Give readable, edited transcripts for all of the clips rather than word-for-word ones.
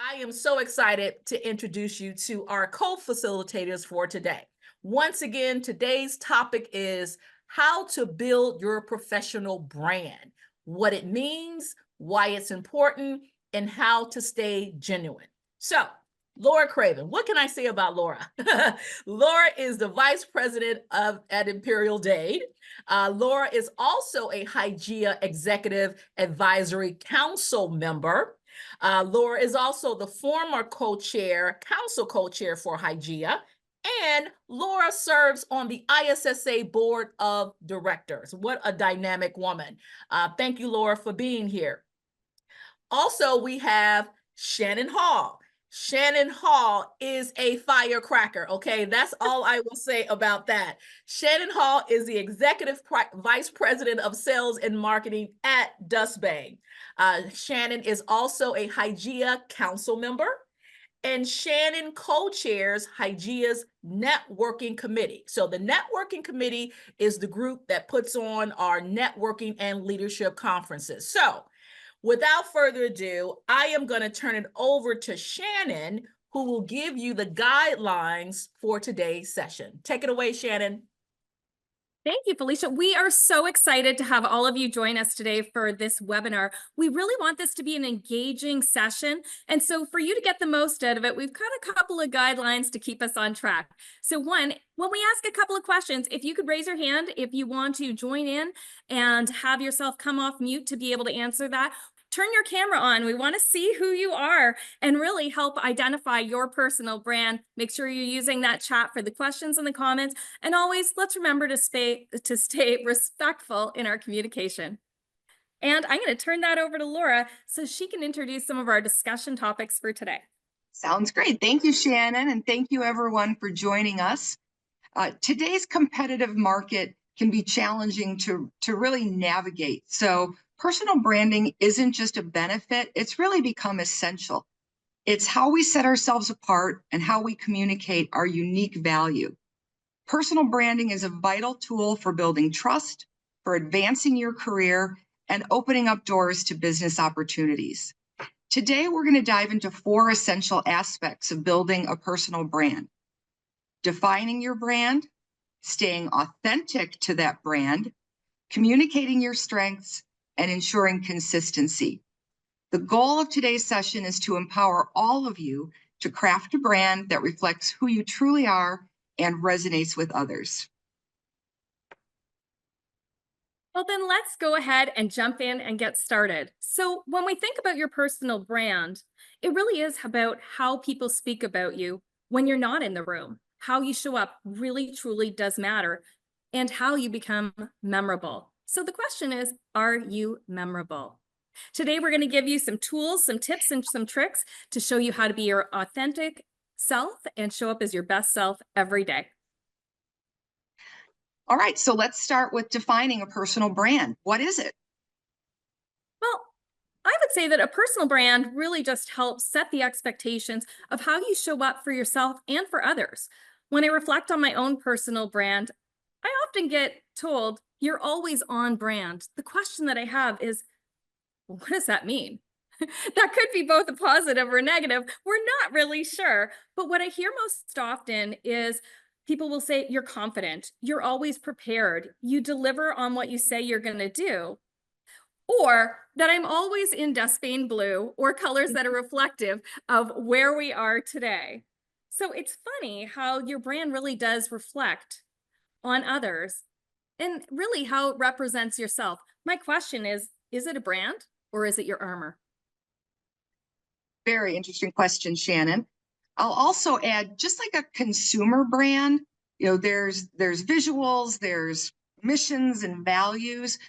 I am so excited to introduce you to our co-facilitators for today. Once again, today's topic is how to build your professional brand, what it means, why it's important, and how to stay genuine. So, Laura Craven, what can I say about Laura? Laura is the vice president at Imperial Dade. Laura is also a Hygieia Executive Advisory Council member. Laura is also the former council co-chair for Hygieia, and Laura serves on the ISSA Board of Directors. What a dynamic woman. Thank you, Laura, for being here. Also, we have Shannon Hall. Shannon Hall is a firecracker, okay? That's all I will say about that. Shannon Hall is the Executive Vice President of Sales and Marketing at Dustbang. Shannon is also a Hygieia Council member, and Shannon co-chairs Hygieia's Networking Committee. So the Networking Committee is the group that puts on our networking and leadership conferences. So without further ado, I am going to turn it over to Shannon, who will give you the guidelines for today's session. Take it away, Shannon. Thank you, Felicia. We are so excited to have all of you join us today for this webinar. We really want this to be an engaging session. And so for you to get the most out of it, we've got a couple of guidelines to keep us on track. So one, when we ask a couple of questions, if you could raise your hand if you want to join in and have yourself come off mute to be able to answer that. Turn your camera on. We want to see who you are and really help identify your personal brand. Make sure you're using that chat for the questions and the comments. And always, let's remember to stay respectful in our communication. And I'm going to turn that over to Laura so she can introduce some of our discussion topics for today. Sounds great. Thank you, Shannon. And thank you, everyone, for joining us. Today's competitive market can be challenging to really navigate. So personal branding isn't just a benefit, it's really become essential. It's how we set ourselves apart and how we communicate our unique value. Personal branding is a vital tool for building trust, for advancing your career, and opening up doors to business opportunities. Today, we're going to dive into 4 essential aspects of building a personal brand: defining your brand, staying authentic to that brand, communicating your strengths, and ensuring consistency. The goal of today's session is to empower all of you to craft a brand that reflects who you truly are and resonates with others. Well, then let's go ahead and jump in and get started. So when we think about your personal brand, it really is about how people speak about you when you're not in the room. How you show up really, truly does matter, and how you become memorable. So the question is, are you memorable? Today, we're going to give you some tools, some tips, and some tricks to show you how to be your authentic self and show up as your best self every day. All right, so let's start with defining a personal brand. What is it? Well, I would say that a personal brand really just helps set the expectations of how you show up for yourself and for others. When I reflect on my own personal brand, I often get told, you're always on brand. The question that I have is, what does that mean? That could be both a positive or negative. We're not really sure. But what I hear most often is people will say, you're confident, you're always prepared, you deliver on what you say you're going to do. Or that I'm always in dustbane blue or colors that are reflective of where we are today. So it's funny how your brand really does reflect on others and really how it represents yourself. My question is it a brand or is it your armor? Very interesting question, Shannon. I'll also add, just like a consumer brand, there's visuals, there's missions and values.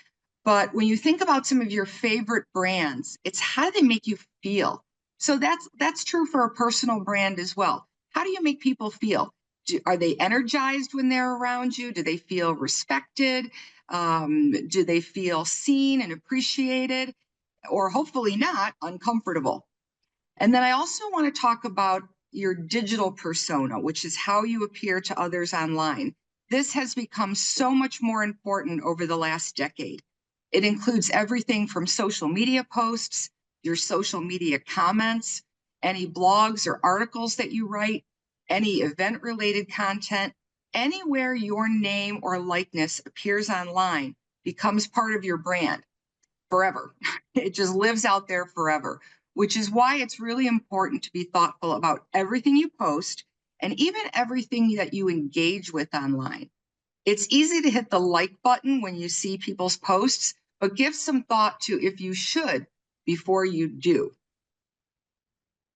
But when you think about some of your favorite brands, it's how do they make you feel? So that's true for a personal brand as well. How do you make people feel? Are they energized when they're around you? Do they feel respected? Do they feel seen and appreciated? Or hopefully not, uncomfortable. And then I also want to talk about your digital persona, which is how you appear to others online. This has become so much more important over the last decade. It includes everything from social media posts, your social media comments, any blogs or articles that you write, any event-related content, anywhere your name or likeness appears online becomes part of your brand forever. It just lives out there forever, which is why it's really important to be thoughtful about everything you post and even everything that you engage with online. It's easy to hit the like button when you see people's posts, but give some thought to if you should before you do.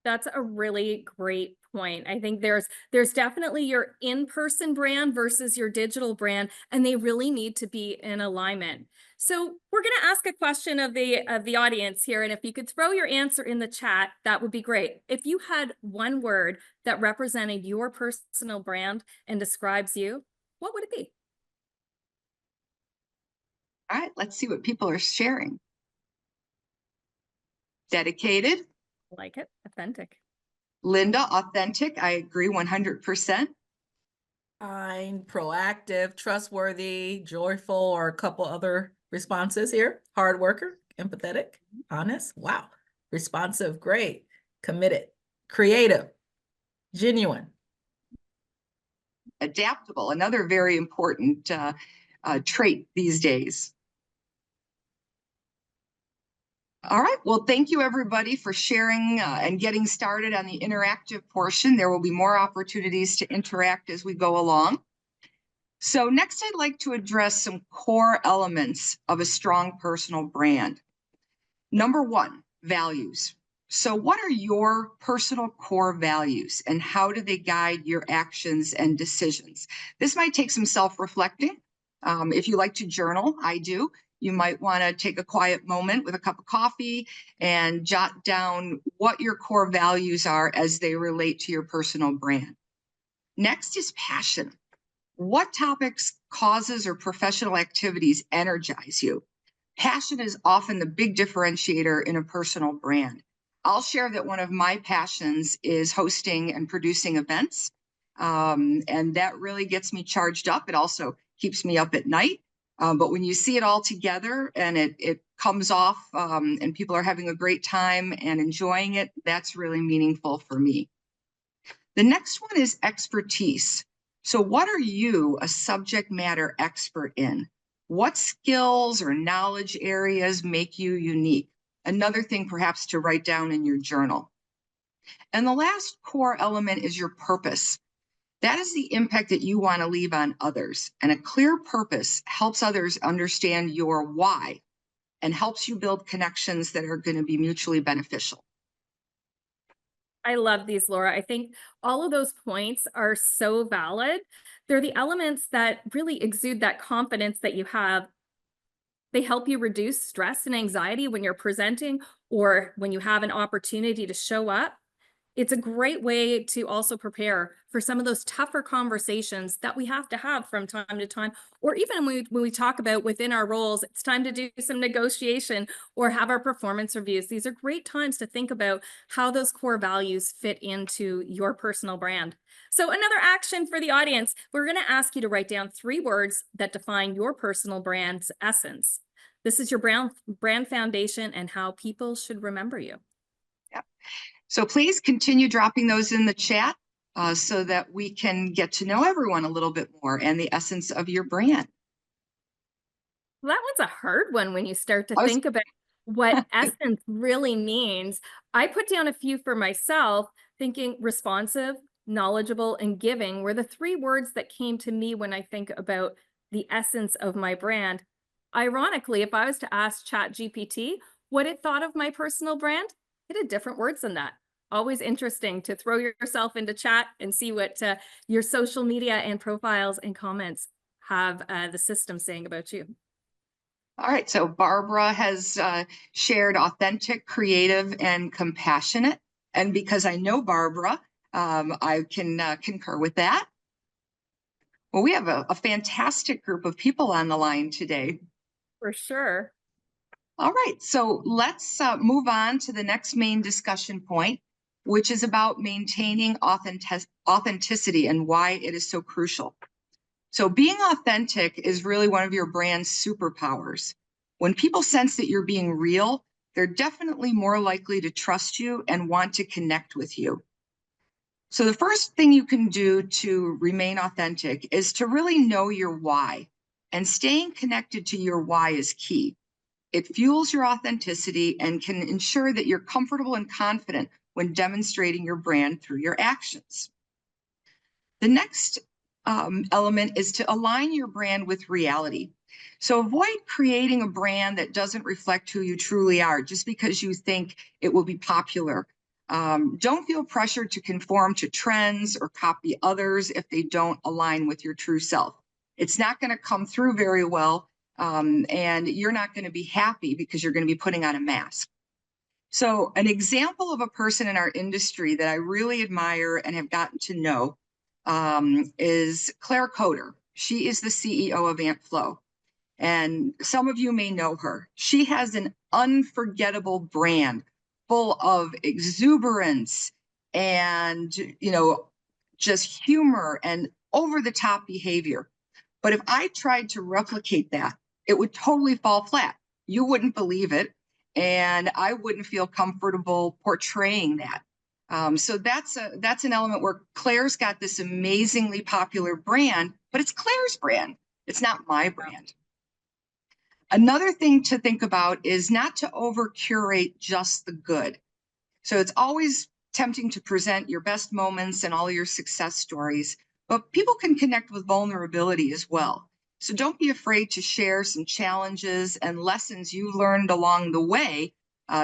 That's a really great point. I think there's definitely your in-person brand versus your digital brand, and they really need to be in alignment. So we're going to ask a question of the audience here, and if you could throw your answer in the chat, that would be great. If you had one word that represented your personal brand and describes you, what would it be? All right, let's see what people are sharing. Dedicated. Like it, authentic. Linda, authentic. I agree 100%. I'm proactive, trustworthy, joyful, or a couple other responses here. Hard worker, empathetic, honest. Wow. Responsive, great. Committed, creative, genuine. Adaptable, another very important trait these days. All right, well, thank you everybody for sharing and getting started on the interactive portion. There will be more opportunities to interact as we go along. So next, I'd like to address some core elements of a strong personal brand. Number one, values. So what are your personal core values and how do they guide your actions and decisions? This might take some self-reflecting. If you like to journal, I do. You might want to take a quiet moment with a cup of coffee and jot down what your core values are as they relate to your personal brand. Next is passion. What topics, causes, or professional activities energize you? Passion is often the big differentiator in a personal brand. I'll share that one of my passions is hosting and producing events. And that really gets me charged up. It also keeps me up at night. But when you see it all together and it comes off and people are having a great time and enjoying it, that's really meaningful for me. The next one is expertise. So what are you a subject matter expert in? What skills or knowledge areas make you unique? Another thing perhaps to write down in your journal. And the last core element is your purpose. That is the impact that you want to leave on others. And a clear purpose helps others understand your why and helps you build connections that are going to be mutually beneficial. I love these, Laura. I think all of those points are so valid. They're the elements that really exude that confidence that you have. They help you reduce stress and anxiety when you're presenting or when you have an opportunity to show up. It's a great way to also prepare for some of those tougher conversations that we have to have from time to time, or even when we talk about within our roles, it's time to do some negotiation or have our performance reviews. These are great times to think about how those core values fit into your personal brand. So another action for the audience, we're going to ask you to write down 3 words that define your personal brand's essence. This is your brand foundation and how people should remember you. Yep. So please continue dropping those in the chat so that we can get to know everyone a little bit more and the essence of your brand. Well, that one's a hard one when you start to think about what essence really means. I put down a few for myself, thinking responsive, knowledgeable, and giving were the 3 words that came to me when I think about the essence of my brand. Ironically, if I was to ask ChatGPT what it thought of my personal brand, it had different words than that. Always interesting to throw yourself into chat and see what your social media and profiles and comments have the system saying about you. All right, so Barbara has shared authentic, creative, and compassionate. And because I know Barbara, I can concur with that. Well, we have a fantastic group of people on the line today. For sure. All right, so let's move on to the next main discussion point, which is about maintaining authenticity and why it is so crucial. So being authentic is really one of your brand's superpowers. When people sense that you're being real, they're definitely more likely to trust you and want to connect with you. So the first thing you can do to remain authentic is to really know your why. And staying connected to your why is key. It fuels your authenticity and can ensure that you're comfortable and confident when demonstrating your brand through your actions. The next element is to align your brand with reality. So avoid creating a brand that doesn't reflect who you truly are just because you think it will be popular. Don't feel pressured to conform to trends or copy others if they don't align with your true self. It's not going to come through very well, and you're not going to be happy because you're going to be putting on a mask. So an example of a person in our industry that I really admire and have gotten to know is Claire Coder. She is the CEO of AntFlow. And some of you may know her. She has an unforgettable brand full of exuberance and, just humor and over the top behavior. But if I tried to replicate that, it would totally fall flat. You wouldn't believe it. And I wouldn't feel comfortable portraying that. So that's an element where Claire's got this amazingly popular brand, but it's Claire's brand. It's not my brand. Another thing to think about is not to over curate just the good. So it's always tempting to present your best moments and all your success stories, but people can connect with vulnerability as well. So don't be afraid to share some challenges and lessons you learned along the way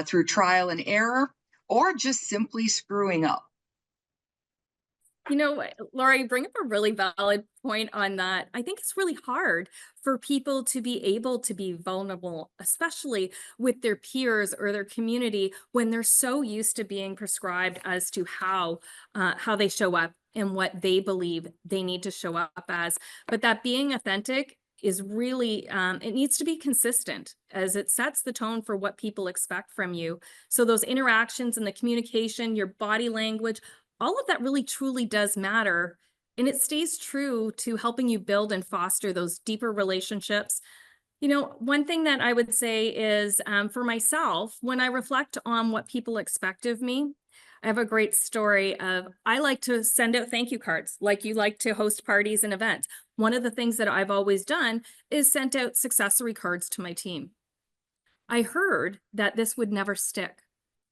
through trial and error, or just simply screwing up. Laura, you bring up a really valid point on that. I think it's really hard for people to be able to be vulnerable, especially with their peers or their community, when they're so used to being prescribed as to how they show up and what they believe they need to show up as. But that being authentic is really, it needs to be consistent as it sets the tone for what people expect from you. So those interactions and the communication, your body language, all of that really truly does matter. And it stays true to helping you build and foster those deeper relationships. One thing that I would say is for myself, when I reflect on what people expect of me, I have a great story of I like to send out thank you cards, like you like to host parties and events. One of the things that I've always done is sent out successory cards to my team. I heard that this would never stick,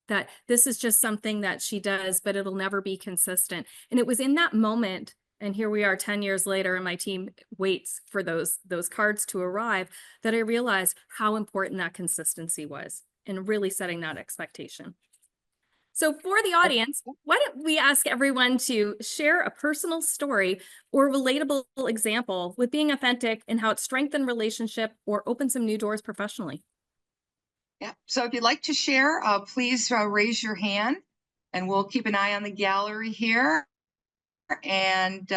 that this is just something that she does, but it'll never be consistent. And it was in that moment, and here we are 10 years later, and my team waits for those cards to arrive, that I realized how important that consistency was and really setting that expectation. So for the audience, why don't we ask everyone to share a personal story or relatable example with being authentic and how it strengthened relationship or opened some new doors professionally. Yeah. So if you'd like to share, please raise your hand, and we'll keep an eye on the gallery here. And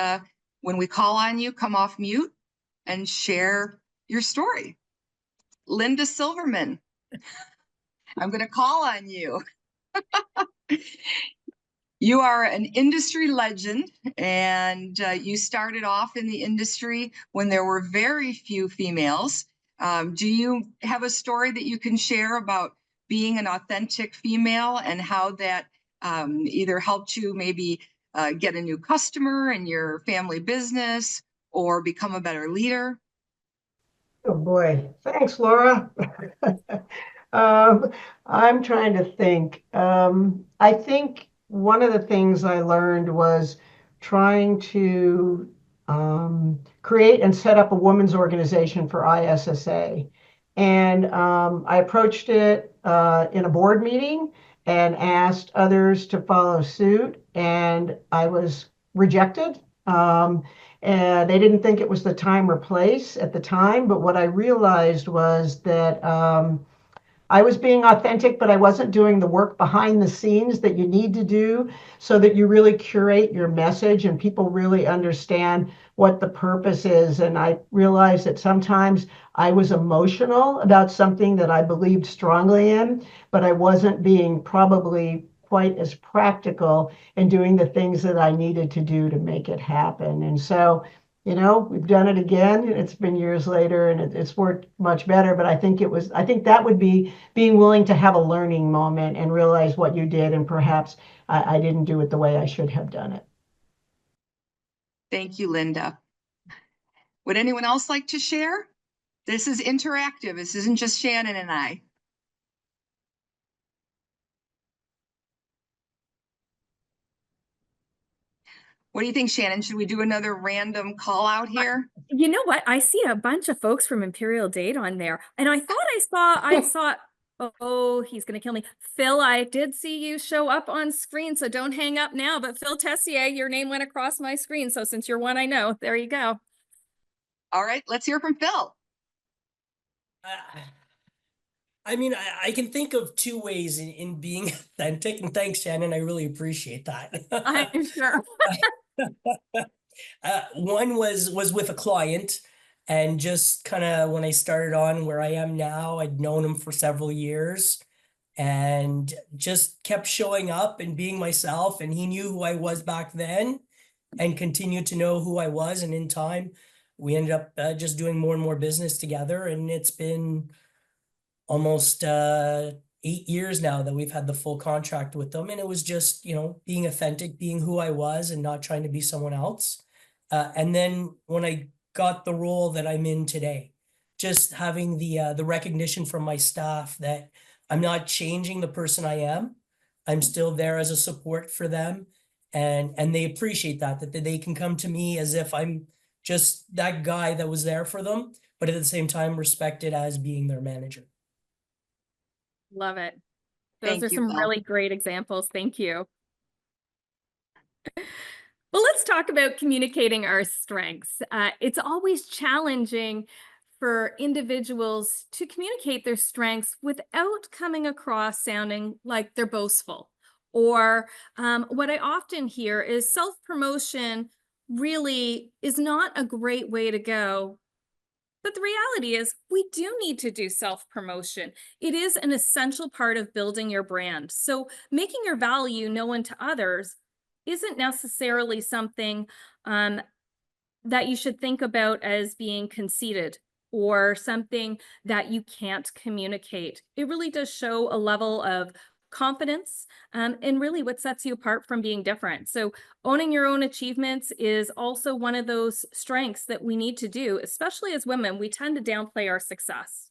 when we call on you, come off mute and share your story. Linda Silverman, I'm going to call on you. You are an industry legend, and you started off in the industry when there were very few females. Do you have a story that you can share about being an authentic female and how that either helped you maybe get a new customer in your family business or become a better leader? Oh boy, thanks, Laura. I'm trying to think. I think one of the things I learned was trying to create and set up a women's organization for ISSA. And I approached it in a board meeting and asked others to follow suit, and I was rejected. And they didn't think it was the time or place at the time. But what I realized was that I was being authentic, but I wasn't doing the work behind the scenes that you need to do so that you really curate your message and people really understand what the purpose is. And I realized that sometimes I was emotional about something that I believed strongly in, but I wasn't being probably quite as practical in doing the things that I needed to do to make it happen. And so, you know, we've done it again, and it's been years later, and it's worked much better. But I think that would be being willing to have a learning moment and realize what you did, and perhaps I didn't do it the way I should have done it. Thank you, Linda. Would anyone else like to share? This is interactive. This isn't just Shannon and I. What do you think, Shannon? Should we do another random call out here? You know what? I see a bunch of folks from Imperial Date on there. And I thought I saw, oh, he's going to kill me. Phil, I did see you show up on screen, so don't hang up now. But Phil Tessier, your name went across my screen. So since you're one I know, there you go. All right, let's hear from Phil. I mean, I can think of two ways in being authentic, and thanks, Shannon. I really appreciate that. I'm sure. One was with a client, and just kind of when I started on where I am now, I'd known him for several years and just kept showing up and being myself. And he knew who I was back then and continued to know who I was. And in time, we ended up just doing more and more business together. And it's been almost 8 years now that we've had the full contract with them. And it was just, you know, being authentic, being who I was and not trying to be someone else. And then when I got the role that I'm in today, just having the recognition from my staff that I'm not changing the person I am. I'm still there as a support for them. And they appreciate that they can come to me as if I'm just that guy that was there for them, but at the same time respected as being their manager. Love it. Those Thank are you, some Phil. really great examples. Thank you. Well, let's talk about communicating our strengths. It's always challenging for individuals to communicate their strengths without coming across sounding like they're boastful. Or what I often hear is self-promotion really is not a great way to go. But the reality is we do need to do self-promotion. It is an essential part of building your brand. So making your value known to others isn't necessarily something that you should think about as being conceited or something that you can't communicate. It really does show a level of confidence and really what sets you apart from being different. So owning your own achievements is also one of those strengths that we need to do, especially as women. We tend to downplay our success.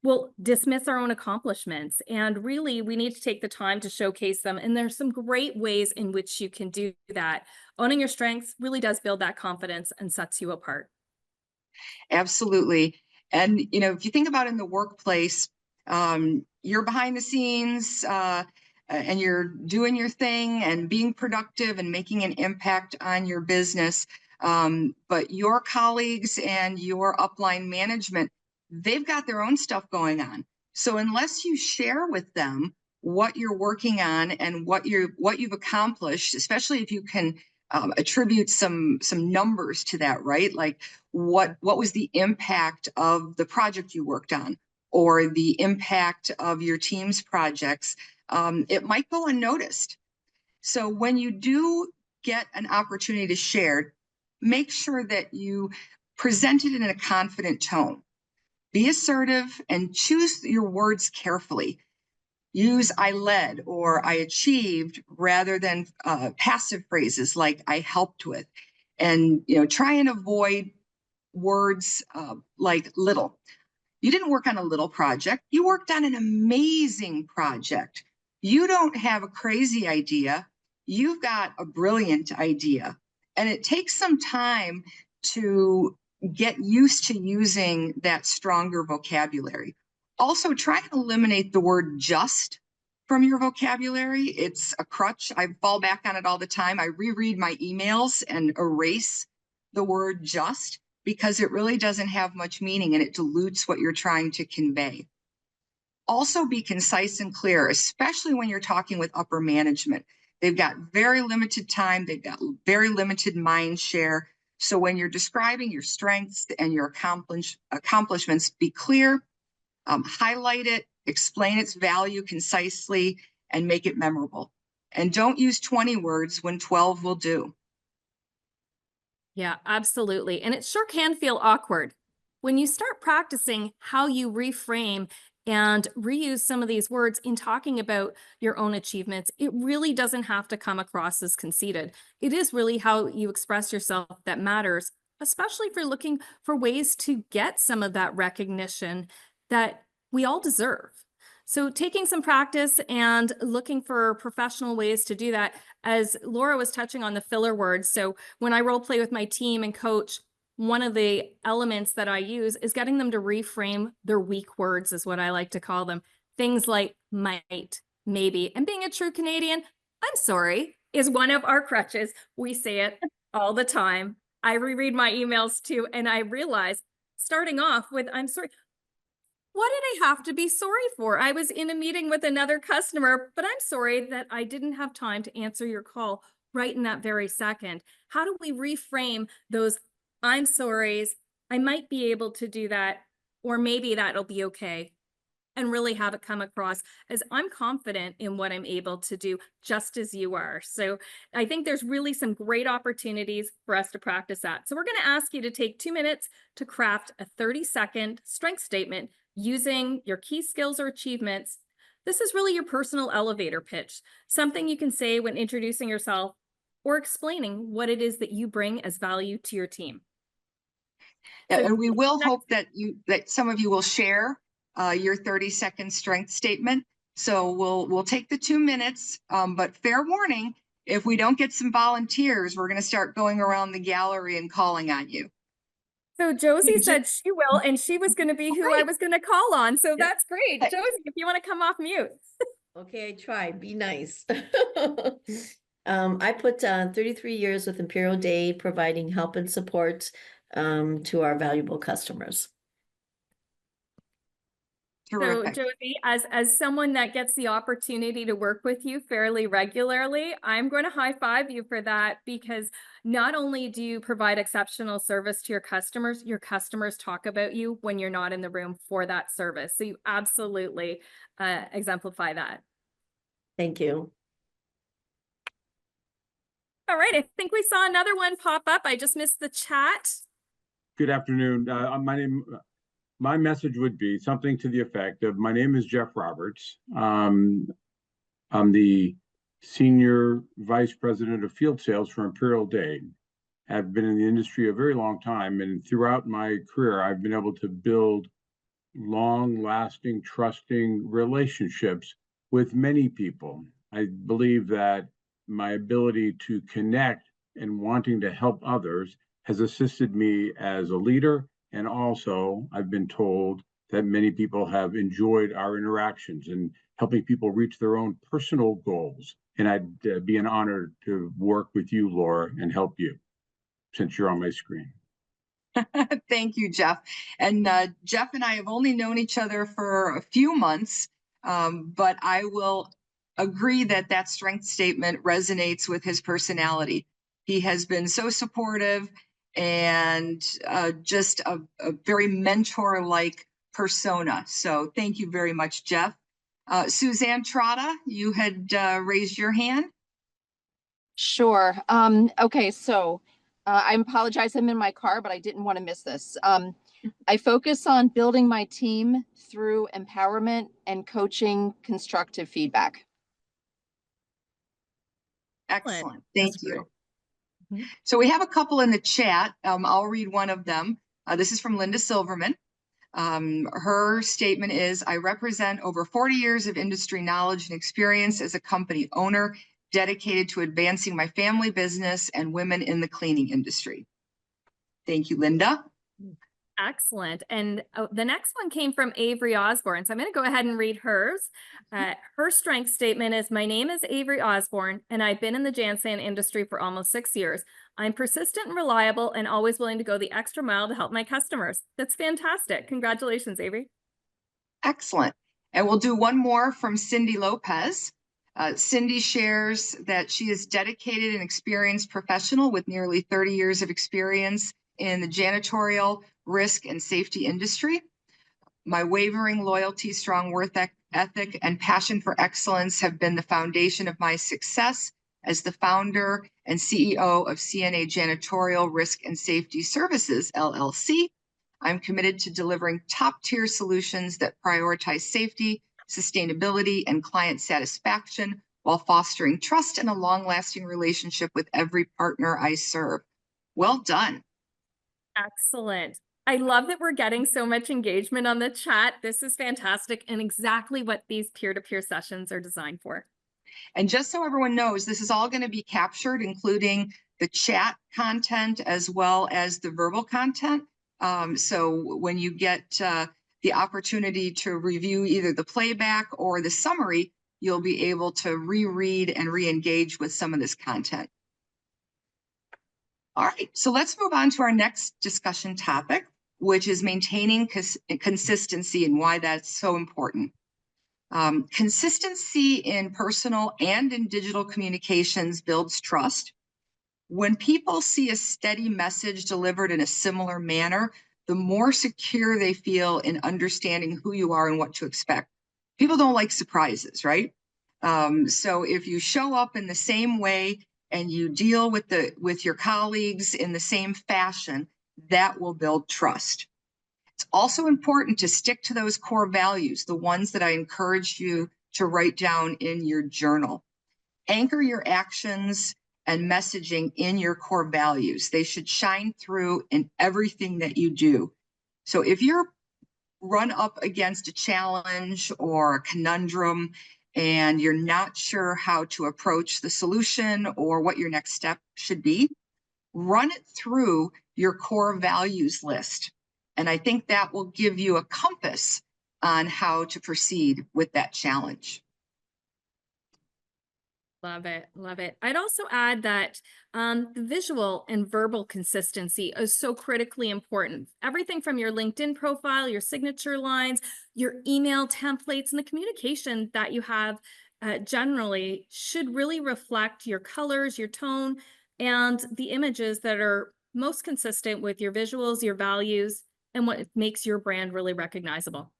We'll dismiss our own accomplishments, and really we need to take the time to showcase them. And there's some great ways in which you can do that. Owning your strengths really does build that confidence and sets you apart. Absolutely. And, you know, if you think about in the workplace, you're behind the scenes and you're doing your thing and being productive and making an impact on your business. But your colleagues and your upline management, they've got their own stuff going on. So unless you share with them what you're working on and what you've accomplished, especially if you can attribute some numbers to that, right? Like what was the impact of the project you worked on, or the impact of your team's projects, it might go unnoticed. So when you do get an opportunity to share, make sure that you present it in a confident tone. Be assertive and choose your words carefully. Use I led or I achieved rather than passive phrases like I helped with. And, you know, try and avoid words like little. You didn't work on a little project. You worked on an amazing project. You don't have a crazy idea. You've got a brilliant idea. And it takes some time to get used to using that stronger vocabulary. Also, try and eliminate the word just from your vocabulary. It's a crutch. I fall back on it all the time. I reread my emails and erase the word just because it really doesn't have much meaning and it dilutes what you're trying to convey. Also, be concise and clear, especially when you're talking with upper management. They've got very limited time. They've got very limited mind share. So when you're describing your strengths and your accomplishments, be clear, highlight it, explain its value concisely, and make it memorable. And don't use 20 words when 12 will do. Yeah, absolutely. And it sure can feel awkward. When you start practicing how you reframe and reuse some of these words in talking about your own achievements, it really doesn't have to come across as conceited. It is really how you express yourself that matters, especially if you're looking for ways to get some of that recognition that we all deserve. So taking some practice and looking for professional ways to do that, as Laura was touching on the filler words. So when I role play with my team and coach, one of the elements that I use is getting them to reframe their weak words, is what I like to call them. Things like might, maybe, and being a true Canadian, I'm sorry, is one of our crutches. We say it all the time. I reread my emails too, and I realize starting off with, I'm sorry. What did I have to be sorry for? I was in a meeting with another customer, but I'm sorry that I didn't have time to answer your call right in that very second. How do we reframe those I'm sorries? I might be able to do that, or maybe that'll be okay, and really have it come across as I'm confident in what I'm able to do, just as you are. So I think there's really some great opportunities for us to practice that. So we're going to ask you to take 2 minutes to craft a 30-second strength statement using your key skills or achievements. This is really your personal elevator pitch, something you can say when introducing yourself or explaining what it is that you bring as value to your team. So And we will next- hope that some of you will share your 30-second strength statement. So we'll take the 2 minutes, but fair warning, if we don't get some volunteers, we're going to start going around the gallery and calling on you. So Josie said she will, and she was going to be who I was going to call on. So that's great. Josie, if you want to come off mute. Okay, I tried. Be nice. I put 33 years with Imperial Dade, providing help and support to our valuable customers. Terrific. So Josie, as someone that gets the opportunity to work with you fairly regularly, I'm going to high five you for that, because not only do you provide exceptional service to your customers talk about you when you're not in the room for that service. So you absolutely exemplify that. Thank you. All right, I think we saw another one pop up. I just missed the chat. Good afternoon. My message would be something to the effect of, my name is Jeff Roberts. I'm the Senior Vice President of Field Sales for Imperial Dade. I've been in the industry a very long time, and throughout my career, I've been able to build long-lasting, trusting relationships with many people. I believe that my ability to connect and wanting to help others has assisted me as a leader. And also, I've been told that many people have enjoyed our interactions and helping people reach their own personal goals. And I'd be an honor to work with you, Laura, and help you, since you're on my screen. Thank you, Jeff. And Jeff and I have only known each other for a few months, but I will agree that that strength statement resonates with his personality. He has been so supportive and just a very mentor-like persona. So thank you very much, Jeff. Suzanne Trotta, you had raised your hand. Sure. Okay, so I apologize, I'm in my car, but I didn't want to miss this. I focus on building my team through empowerment and coaching constructive feedback. Excellent. Thank you. So we have a couple in the chat. I'll read one of them. This is from Linda Silverman. Her statement is, I represent over 40 years of industry knowledge and experience as a company owner dedicated to advancing my family business and women in the cleaning industry. Thank you, Linda. Excellent. And the next one came from Avery Osborne. So I'm going to go ahead and read hers. Her strength statement is, my name is Avery Osborne, and I've been in the Jansan industry for almost 6 years. I'm persistent and reliable and always willing to go the extra mile to help my customers. That's fantastic. Congratulations, Avery. Excellent. And we'll do one more from Cindy Lopez. Cindy shares that she is dedicated and experienced professional with nearly 30 years of experience in the janitorial, risk, and safety industry. My wavering loyalty, strong work ethic, and passion for excellence have been the foundation of my success As the founder and CEO of CNA Janitorial Risk and Safety Services, LLC, I'm committed to delivering top-tier solutions that prioritize safety, sustainability, and client satisfaction while fostering trust and a long-lasting relationship with every partner I serve. Well done. Excellent. I love that we're getting so much engagement on the chat. This is fantastic and exactly what these peer-to-peer sessions are designed for. And just so everyone knows, this is all going to be captured, including the chat content as well as the verbal content. So when you get the opportunity to review either the playback or the summary, you'll be able to reread and re-engage with some of this content. All right, so let's move on to our next discussion topic, which is maintaining consistency and why that's so important. Consistency in personal and in digital communications builds trust. When people see a steady message delivered in a similar manner, the more secure they feel in understanding who you are and what to expect. People don't like surprises, right? So if you show up in the same way and you deal with your colleagues in the same fashion, that will build trust. It's also important to stick to those core values, the ones that I encouraged you to write down in your journal. Anchor your actions and messaging in your core values. They should shine through in everything that you do. So if you're run up against a challenge or a conundrum and you're not sure how to approach the solution or what your next step should be, run it through your core values list. And I think that will give you a compass on how to proceed with that challenge. Love it. Love it. I'd also add that the visual and verbal consistency is so critically important. Everything from your LinkedIn profile, your signature lines, your email templates, and the communication that you have generally should really reflect your colors, your tone, and the images that are most consistent with your visuals, your values, and what makes your brand really recognizable.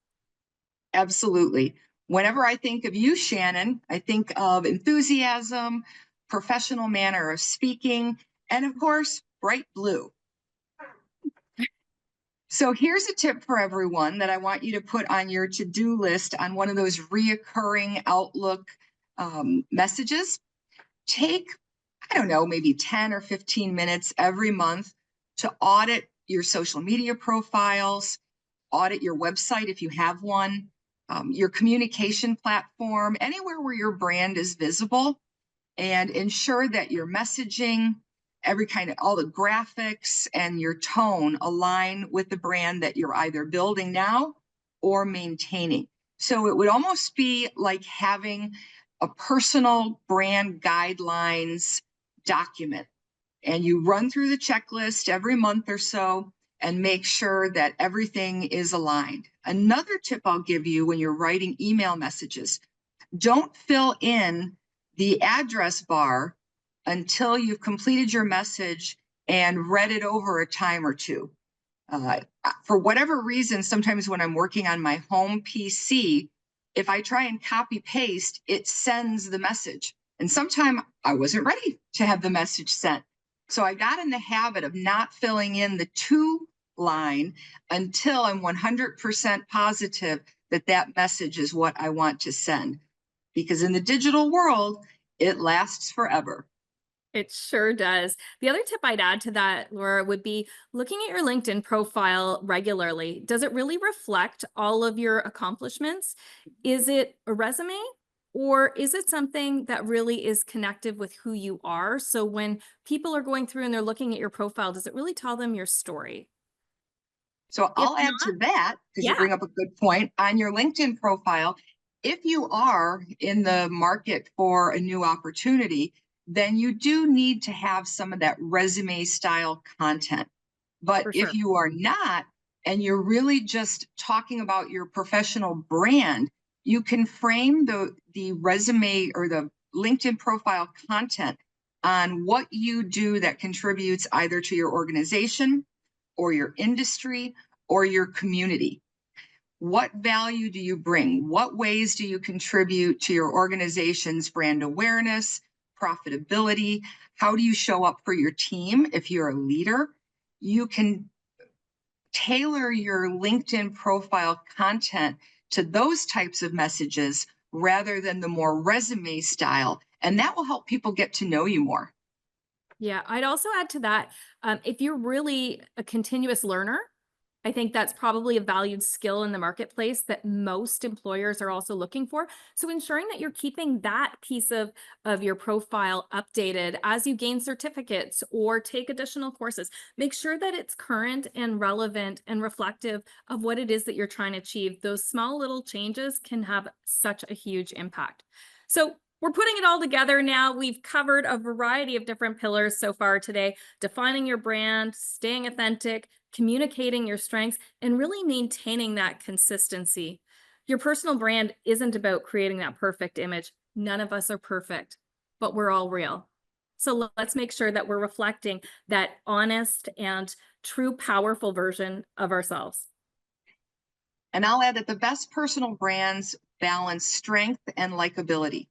Absolutely. Whenever I think of you, Shannon, I think of enthusiasm, professional manner of speaking, and of course, bright blue. So here's a tip for everyone that I want you to put on your to-do list on one of those reoccurring Outlook messages. Take, I don't know, maybe 10 or 15 minutes every month to audit your social media profiles, audit your website if you have one, your communication platform, anywhere where your brand is visible, and ensure that your messaging, all the graphics and your tone align with the brand that you're either building now or maintaining. So it would almost be like having a personal brand guidelines document, and you run through the checklist every month or so and make sure that everything is aligned. Another tip I'll give you when you're writing email messages, don't fill in the address bar until you've completed your message and read it over a time or two. For whatever reason, sometimes when I'm working on my home PC, if I try and copy paste, it sends the message. And sometimes I wasn't ready to have the message sent. So I got in the habit of not filling in the to line until I'm 100% positive that that message is what I want to send. Because in the digital world, it lasts forever. It sure does. The other tip I'd add to that, Laura, would be looking at your LinkedIn profile regularly. Does it really reflect all of your accomplishments? Is it a resume? Or is it something that really is connected with who you are? So when people are going through and they're looking at your profile, does it really tell them your story? So I'll add to that, because you bring up a good point, on your LinkedIn profile. If you are in the market for a new opportunity, then you do need to have some of that resume style content. But if you are not, and you're really just talking about your professional brand, you can frame the resume or the LinkedIn profile content on what you do that contributes either to your organization or your industry or your community. What value do you bring? What ways do you contribute to your organization's brand awareness, profitability? How do you show up for your team if you're a leader? You can tailor your LinkedIn profile content to those types of messages rather than the more resume style. And that will help people get to know you more. Yeah, I'd also add to that, if you're really a continuous learner, I think that's probably a valued skill in the marketplace that most employers are also looking for. So ensuring that you're keeping that piece of your profile updated as you gain certificates or take additional courses, make sure that it's current and relevant and reflective of what it is that you're trying to achieve. Those small little changes can have such a huge impact. So we're putting it all together now. We've covered a variety of different pillars so far today: defining your brand, staying authentic, communicating your strengths, and really maintaining that consistency. Your personal brand isn't about creating that perfect image. None of us are perfect, but we're all real. So let's make sure that we're reflecting that honest and true, powerful version of ourselves. And I'll add that the best personal brands balance strength and likability.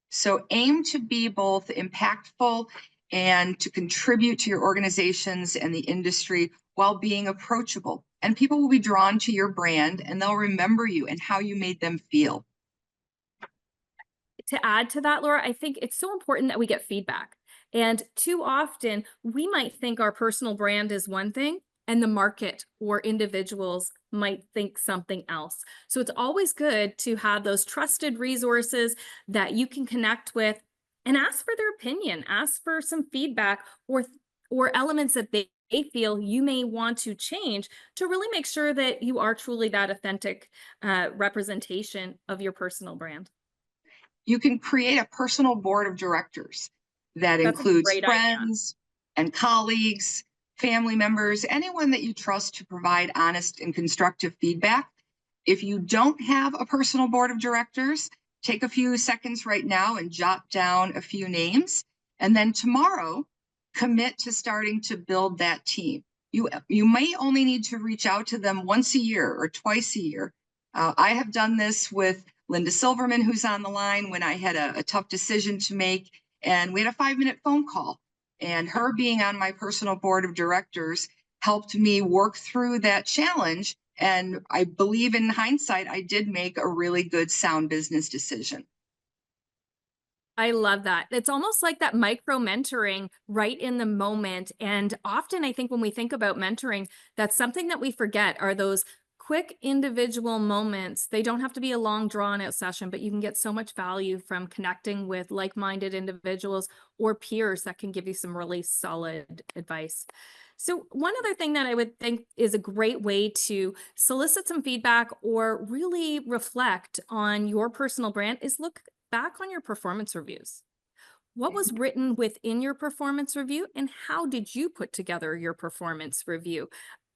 So aim to be both impactful and to contribute to your organizations and the industry while being approachable. And people will be drawn to your brand and they'll remember you and how you made them feel. To add to that, Laura, I think it's so important that we get feedback. And too often we might think our personal brand is one thing and the market or individuals might think something else. So it's always good to have those trusted resources that you can connect with and ask for their opinion, ask for some feedback or elements that they feel you may want to change to really make sure that you are truly that authentic representation of your personal brand. You can create a personal board of directors that That's a includes great friends and colleagues, family members, anyone that you trust to provide honest and constructive feedback. If you don't have a personal board of directors, take a few seconds right now and jot down a few names. And then tomorrow, commit to starting to build that team. You may only need to reach out to them once a year or twice a year. I have done this with Linda Silverman, who's on the line, when I had a tough decision to make, and we had a 5-minute phone call. And her being on my personal board of directors helped me work through that challenge. And I believe in hindsight, I did make a really good, sound business decision. I love that. It's almost like that micro mentoring right in the moment. And often I think when we think about mentoring, that's something that we forget are those quick individual moments. They don't have to be a long drawn out session, but you can get so much value from connecting with like-minded individuals or peers that can give you some really solid advice. So one other thing that I would think is a great way to solicit some feedback or really reflect on your personal brand is look back on your performance reviews. What was written within your performance review and how did you put together your performance review?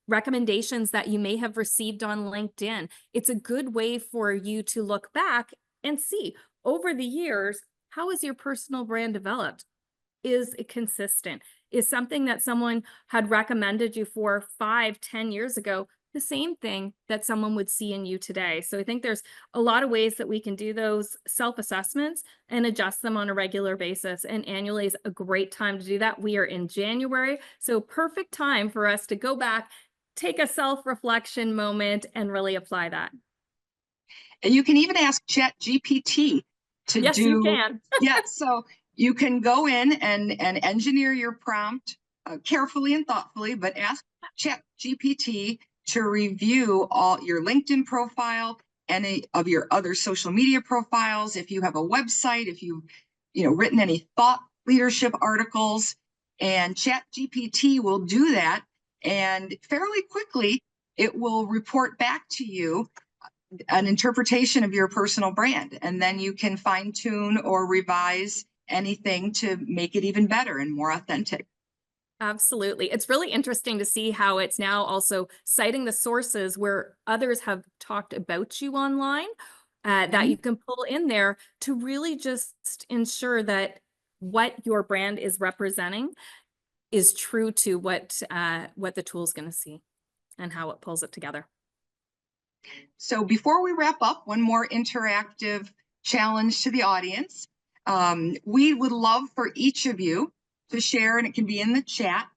Recommendations that you may have received on LinkedIn. It's a good way for you to look back and see over the years, how has your personal brand developed? Is it consistent? Is something that someone had recommended you for 5-10 years ago the same thing that someone would see in you today? So I think there's a lot of ways that we can do those self-assessments and adjust them on a regular basis. And annually is a great time to do that. We are in January, so perfect time for us to go back, take a self-reflection moment and really apply that. And you can even ask ChatGPT to Yes, do. you can. Yeah, so you can go in and engineer your prompt carefully and thoughtfully, but ask ChatGPT to review all your LinkedIn profile, any of your other social media profiles. If you have a website, if you've written any thought leadership articles, and ChatGPT will do that, and fairly quickly it will report back to you an interpretation of your personal brand, and then you can fine tune or revise anything to make it even better and more authentic. Absolutely. It's really interesting to see how it's now also citing the sources where others have talked about you online that you can pull in there to really just ensure that what your brand is representing is true to what the tool is going to see and how it pulls it together. So before we wrap up, one more interactive challenge to the audience. We would love for each of you to share, and it can be in the chat,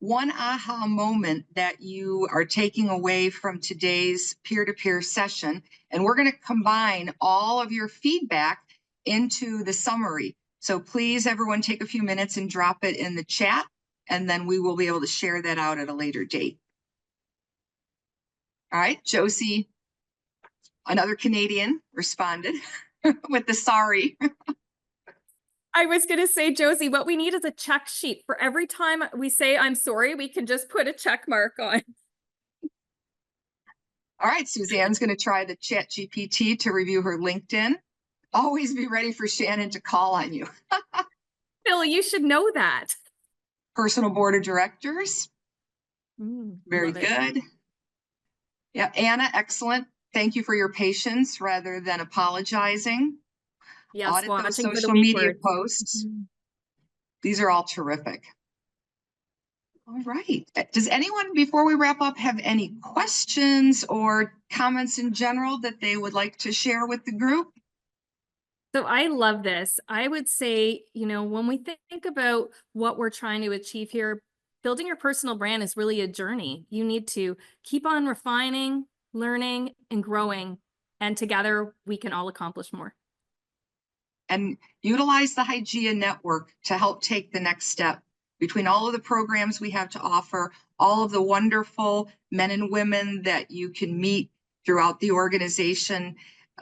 one aha moment that you are taking away from today's peer-to-peer session. And we're going to combine all of your feedback into the summary. So please, everyone, take a few minutes and drop it in the chat, and then we will be able to share that out at a later date. All right, Josie, another Canadian, responded with the sorry. I was going to say, Josie, what we need is a check sheet. For every time we say, I'm sorry, we can just put a check mark on. All right, Suzanne's going to try the Chat GPT to review her LinkedIn. Always be ready for Shannon to call on you. Phil, you should know that. Personal board of directors. Very good. Yeah, Anna, excellent. Thank you for your patience rather than apologizing. Yes, Audit those watching for the social weak media words. posts. These are all terrific. All right. Does anyone, before we wrap up, have any questions or comments in general that they would like to share with the group? So I love this. I would say, you know, when we think about what we're trying to achieve here, building your personal brand is really a journey. You need to keep on refining, learning, and growing. And together we can all accomplish more. And utilize the Hygeia network to help take the next step. Between all of the programs we have to offer, all of the wonderful men and women that you can meet throughout the organization,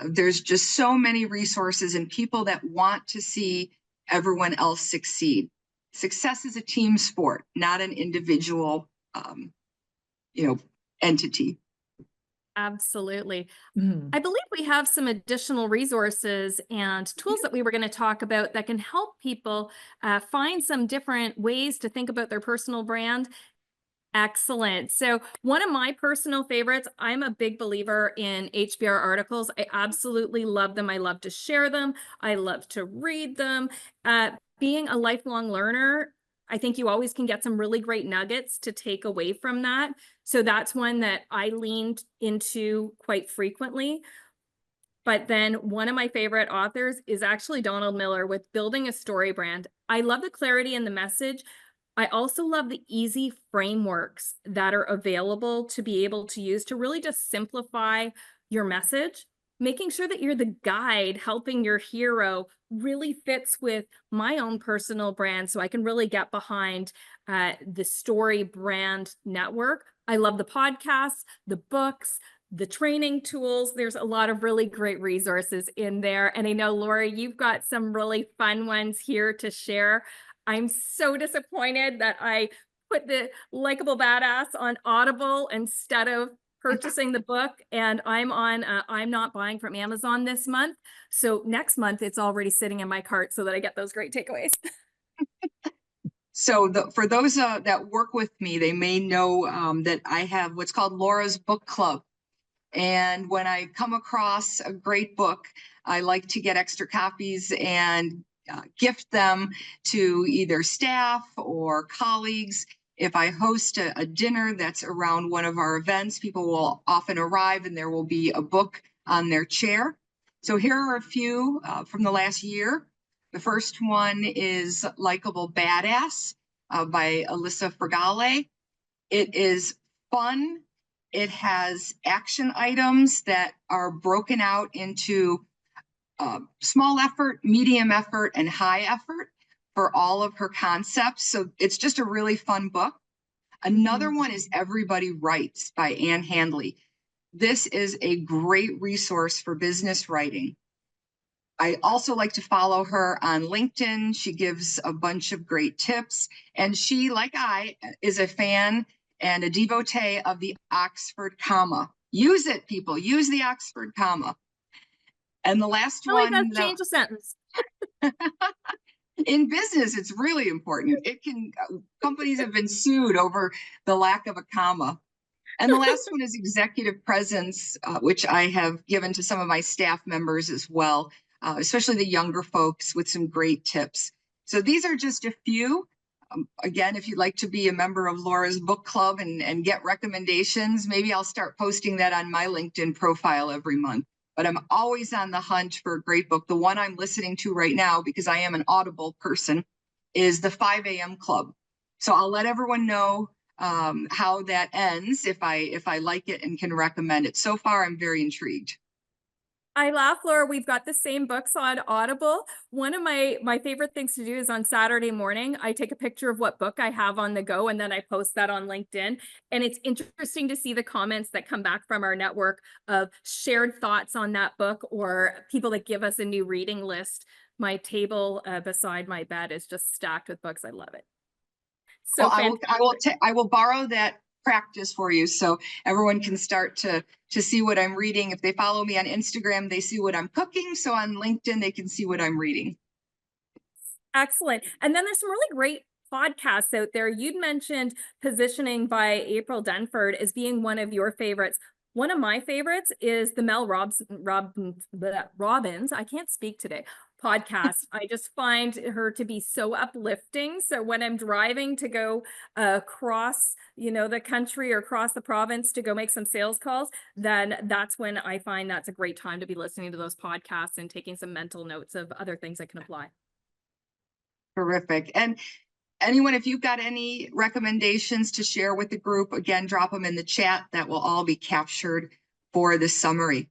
there's just so many resources and people that want to see everyone else succeed. Success is a team sport, not an individual, entity. Absolutely. I believe we have some additional resources and tools that we were going to talk about that can help people find some different ways to think about their personal brand. Excellent. So one of my personal favorites, I'm a big believer in HBR articles. I absolutely love them. I love to share them. I love to read them. Being a lifelong learner, I think you always can get some really great nuggets to take away from that. So that's one that I leaned into quite frequently. But then one of my favorite authors is actually Donald Miller with Building a Story Brand. I love the clarity in the message. I also love the easy frameworks that are available to be able to use to really just simplify your message. Making sure that you're the guide helping your hero really fits with my own personal brand, so I can really get behind the Story Brand Network. I love the podcasts, the books, the training tools. There's a lot of really great resources in there. And I know, Laura, you've got some really fun ones here to share. I'm so disappointed that I put the Likeable Badass on Audible instead of purchasing the book, and I'm on I'm not buying from Amazon this month. So next month it's already sitting in my cart so that I get those great takeaways. So for those that work with me, they may know that I have what's called Laura's Book Club. And when I come across a great book, I like to get extra copies and gift them to either staff or colleagues. If I host a dinner that's around one of our events, people will often arrive and there will be a book on their chair. So here are a few from the last year. The first one is Likeable Badass by Alyssa Fragale. It is fun. It has action items that are broken out into small effort, medium effort, and high effort for all of her concepts. So it's just a really fun book. Another one is Everybody Writes by Ann Handley. This is a great resource for business writing. I also like to follow her on LinkedIn. She gives a bunch of great tips. And she, like I, is a fan and a devotee of the Oxford comma. Use it, people. Use the Oxford comma. And the last I like one. that change a sentence. In business, it's really important. It can, companies have been sued over the lack of a comma. And the last one is Executive Presence, which I have given to some of my staff members as well, especially the younger folks, with some great tips. So these are just a few. Again, if you'd like to be a member of Laura's book club and get recommendations, maybe I'll start posting that on my LinkedIn profile every month. but I'm always on the hunt for a great book. The one I'm listening to right now, because I am an Audible person, is the 5 a.m. Club. So I'll let everyone know how that ends if I like it and can recommend it. So far, I'm very intrigued. I laugh, Laura. We've got the same books on Audible. One of my favorite things to do is on Saturday morning, I take a picture of what book I have on the go, and then I post that on LinkedIn. And it's interesting to see the comments that come back from our network of shared thoughts on that book, or people that give us a new reading list. My table beside my bed is just stacked with books. I love it. So well, I will borrow that practice for you, so everyone can start to see what I'm reading. If they follow me on Instagram, they see what I'm cooking. So on LinkedIn, they can see what I'm reading. Excellent. And then there's some really great podcasts out there. You'd mentioned Positioning by April Denford as being one of your favorites. One of my favorites is the Mel Robbins, I can't speak today, podcast. I just find her to be so uplifting. So when I'm driving to go across, the country or across the province to go make some sales calls, then that's when I find that's a great time to be listening to those podcasts and taking some mental notes of other things I can apply. Terrific. And anyone, if you've got any recommendations to share with the group, again, drop them in the chat. That will all be captured for the summary.